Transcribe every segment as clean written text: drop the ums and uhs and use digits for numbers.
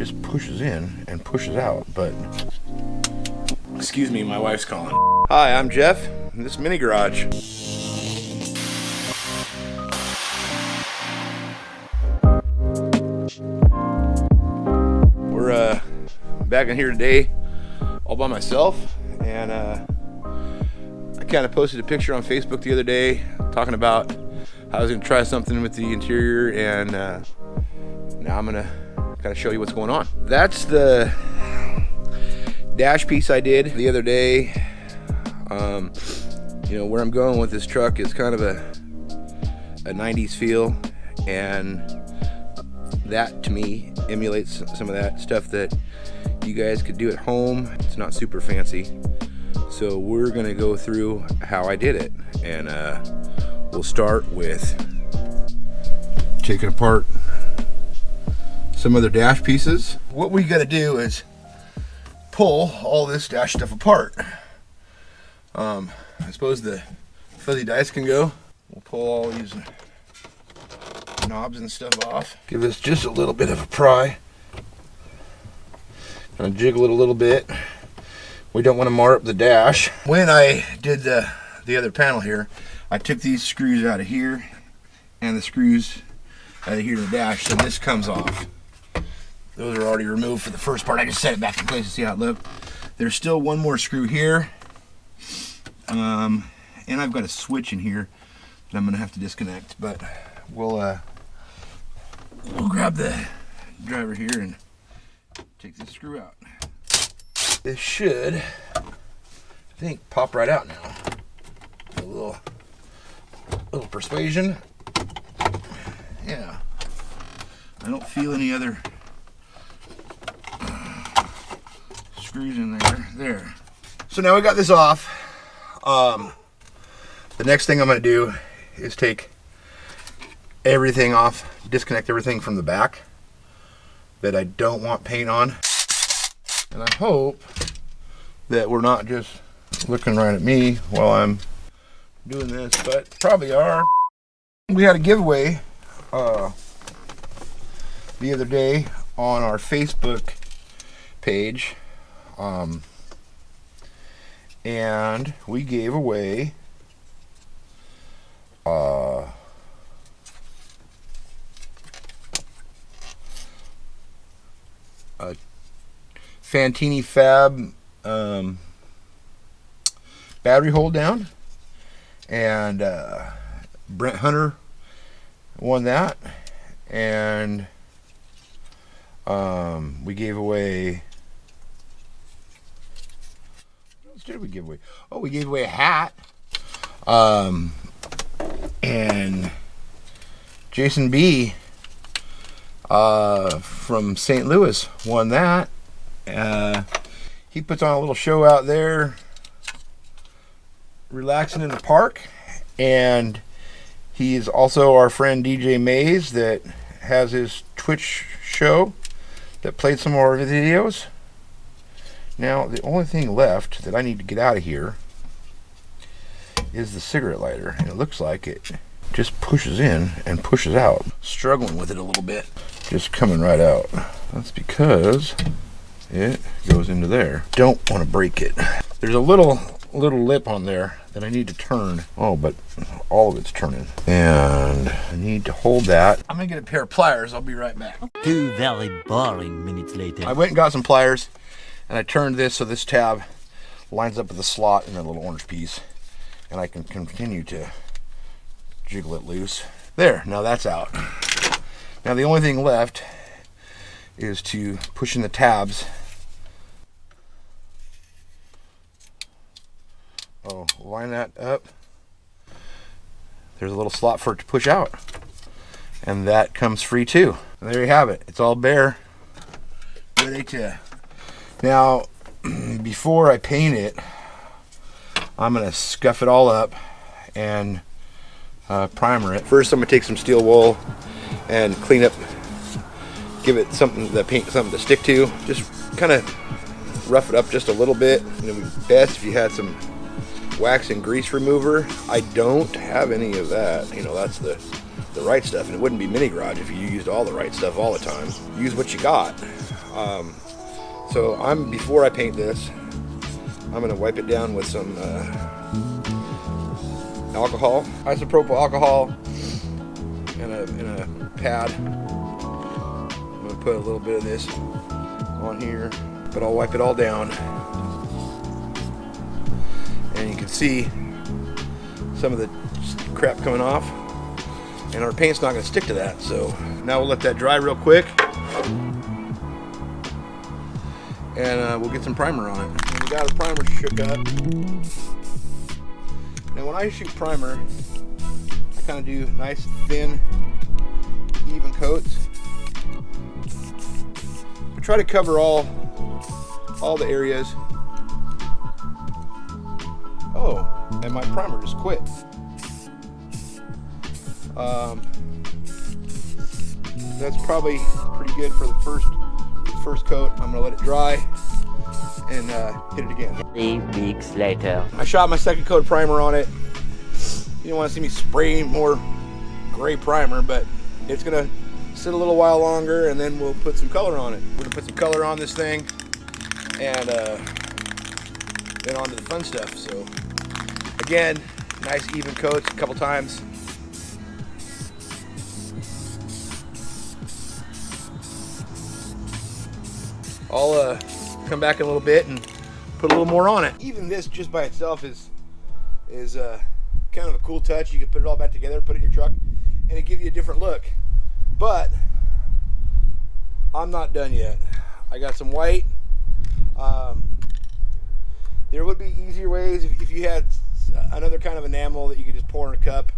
just pushes in and pushes out. But excuse me, my wife's calling. Hi, I'm Jeff in this mini garage. We're back in here today all by myself, and I kind of posted a picture on Facebook the other day talking about how I was going to try something with the interior, and now I'm going to kind of show you what's going on. That's the dash piece I did the other day. You know, where I'm going with this truck is kind of a 90s feel, and that to me emulates some of that stuff that you guys could do at home. It's not super fancy, so we're gonna go through how I did it, and we'll start with taking apart some other dash pieces. What we gotta do is pull all this dash stuff apart. I suppose the fuzzy dice can go. We'll pull all these knobs and stuff off. Give this just a little bit of a pry. Gonna jiggle it a little bit. We don't want to mar up the dash. When I did the other panel here, I took these screws out of here and the screws out of here to the dash, so this comes off. Those are already removed for the first part. I just set it back in place to see how it looked. There's still one more screw here, and I've got a switch in here that I'm gonna have to disconnect, but we'll grab the driver here and take this screw out. This should, I think, pop right out now. A little persuasion. Yeah. I don't feel any other screws in there. There. So now we got this off. The next thing I'm going to do is take everything off, disconnect everything from the back that I don't want paint on. And I hope that we're not just looking right at me while I'm doing this, but probably are. We had a giveaway the other day on our Facebook page, and we gave away a Fantini Fab battery hold down, and Brent Hunter won that, and we gave away, what else did we give away? Oh, we gave away a hat, and Jason B from St. Louis won that. He puts on a little show out there relaxing in the park, and he is also our friend DJ Mays that has his Twitch show that played some of our videos. Now the only thing left that I need to get out of here is the cigarette lighter, and it looks like it just pushes in and pushes out. Struggling with it a little bit, just coming right out. That's because it goes into there. Don't want to break it. There's a little lip on there that I need to turn. Oh, but all of it's turning, and I need to hold that. I'm gonna get a pair of pliers. I'll be right back. 2 very boring minutes later. I went and got some pliers, and I turned this so this tab lines up with the slot in that little orange piece, and I can continue to jiggle it loose. There, now that's out. Now the only thing left is to push in the tabs. Oh, line that up. There's a little slot for it to push out, and that comes free too. And there you have it. It's all bare, ready to. Now, before I paint it, I'm gonna scuff it all up and primer it. First, I'm gonna take some steel wool and clean up, give it something to stick to. Just kind of rough it up just a little bit. It would be best if you had some wax and grease remover. I don't have any of that. You know, that's the right stuff, and it wouldn't be mini garage if you used all the right stuff all the time. Use what you got. So before I paint this, I'm gonna wipe it down with some alcohol, isopropyl alcohol, in a pad. I'm gonna put a little bit of this on here, but I'll wipe it all down, and you can see some of the crap coming off, and our paint's not gonna stick to that. So now we'll let that dry real quick, and we'll get some primer on it. And we got our primer shook up. Now when I shoot primer, I kind of do nice thin even coats. I try to cover all the areas. Oh, and my primer just quit. That's probably pretty good for the first coat. I'm gonna let it dry and hit it again. 3 weeks later. I shot my second coat of primer on it. You don't want to see me spray more gray primer, but it's gonna sit a little while longer, and then we'll put some color on it. We're gonna put some color on this thing, and then on to the fun stuff. So again, nice even coats a couple times. I'll come back in a little bit and put a little more on it. Even this just by itself is kind of a cool touch. You can put it all back together, put it in your truck, and it gives you a different look. But I'm not done yet. I got some white. There would be easier ways if you had another kind of enamel that you could just pour in a cup.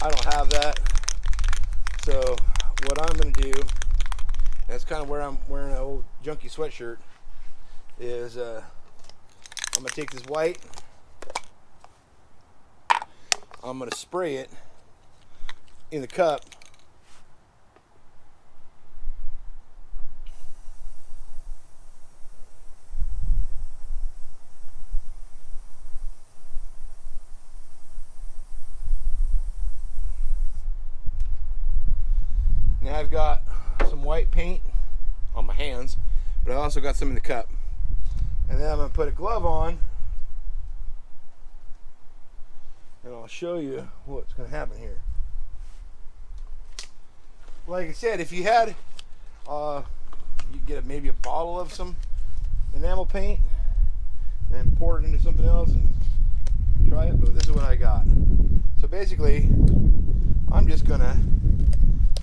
I don't have that. So what I'm going to do, that's kind of where I'm wearing an old junky sweatshirt, is I'm going to take this white, I'm going to spray it in the cup, now I've got some white paint on my hands, but I also got some in the cup. And then I'm going to put a glove on, and I'll show you what's going to happen here. Like I said, if you had, you get maybe a bottle of some enamel paint and pour it into something else and try it, but this is what I got. So basically, I'm just going to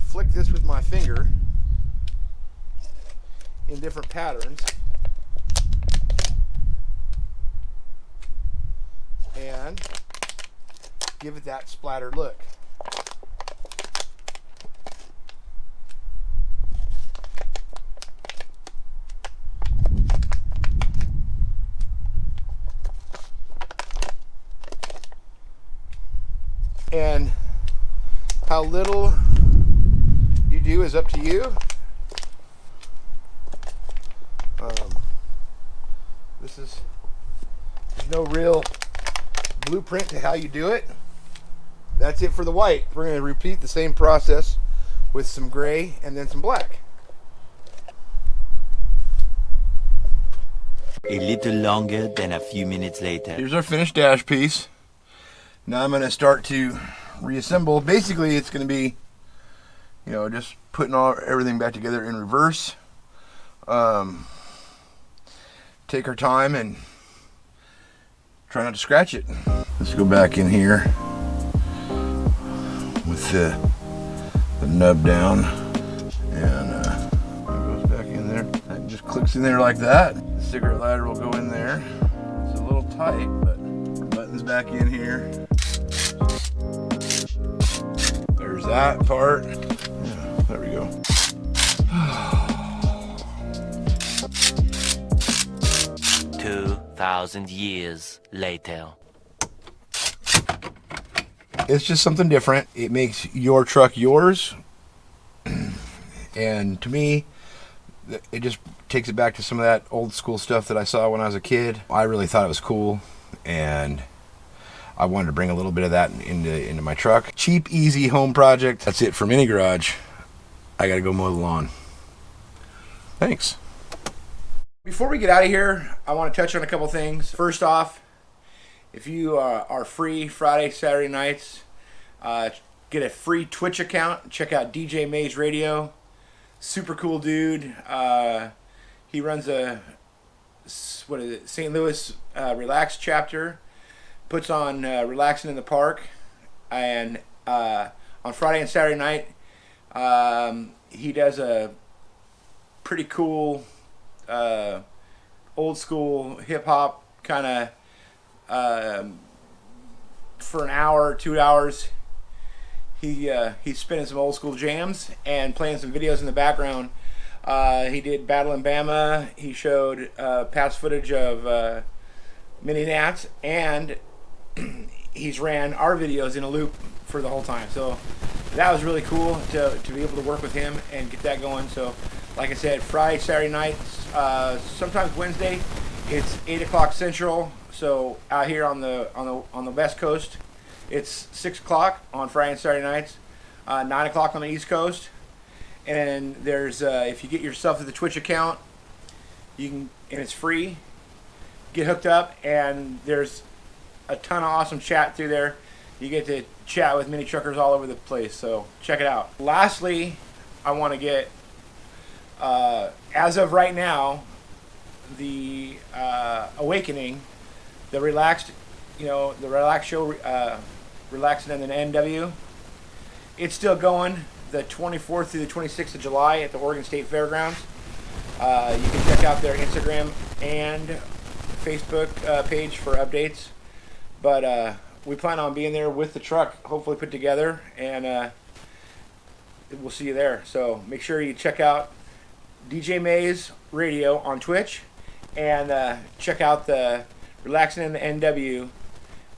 flick this with my finger in different patterns, and give it that splattered look. And how little you do is up to you. There's no real blueprint to how you do it. That's it for the white. We're going to repeat the same process with some gray and then some black. A little longer than a few minutes later. Here's our finished dash piece. Now I'm going to start to reassemble. Basically, it's going to be, just putting everything back together in reverse. Take our time and try not to scratch it. Let's go back in here with the nub down, and it goes back in there. It just clicks in there like that. The cigarette lighter will go in there. It's a little tight, but the button's back in here. There's that part. Yeah, there we go. 2,000 years later. It's just something different. It makes your truck yours. And to me, it just takes it back to some of that old school stuff that I saw when I was a kid. I really thought it was cool, and I wanted to bring a little bit of that into my truck. Cheap, easy home project. That's it for Mini Garage. I gotta go mow the lawn. Thanks. Before we get out of here, I want to touch on a couple things. First off, if you are free Friday, Saturday nights, get a free Twitch account. Check out DJ Mays Radio. Super cool dude. He runs a St. Louis Relax chapter. Puts on Relaxing in the Park, and on Friday and Saturday night, he does a pretty cool old school hip hop kind of for an hour, 2 hours. He's spinning some old school jams and playing some videos in the background. He did Battle in Bama. He showed past footage of Mini Nats, and he's ran our videos in a loop for the whole time. So that was really cool to be able to work with him and get that going. So like I said, Friday, Saturday nights, sometimes Wednesday, it's 8 o'clock Central. So out here on the West Coast, it's 6 o'clock on Friday and Saturday nights, 9 o'clock on the East Coast. And there's if you get yourself to the Twitch account, you can, and it's free. Get hooked up, and there's a ton of awesome chat through there. You get to chat with mini truckers all over the place, so check it out. Lastly, I want to get, as of right now, the Awakening, the Relaxed, the Relax show, Relaxing in the NW. It's still going, the 24th through the 26th of July at the Oregon State Fairgrounds. You can check out their Instagram and Facebook page for updates. But we plan on being there with the truck, hopefully put together, and we'll see you there. So make sure you check out DJ Mays Radio on Twitch, and check out the Relaxing in the NW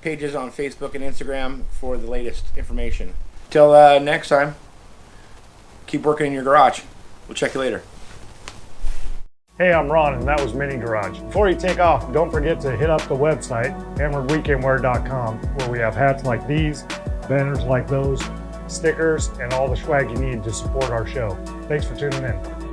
pages on Facebook and Instagram for the latest information. Till next time, keep working in your garage. We'll check you later. Hey, I'm Ron, and that was Mini Garage. Before you take off, don't forget to hit up the website, hammeredweekendwear.com, where we have hats like these, banners like those, stickers, and all the swag you need to support our show. Thanks for tuning in.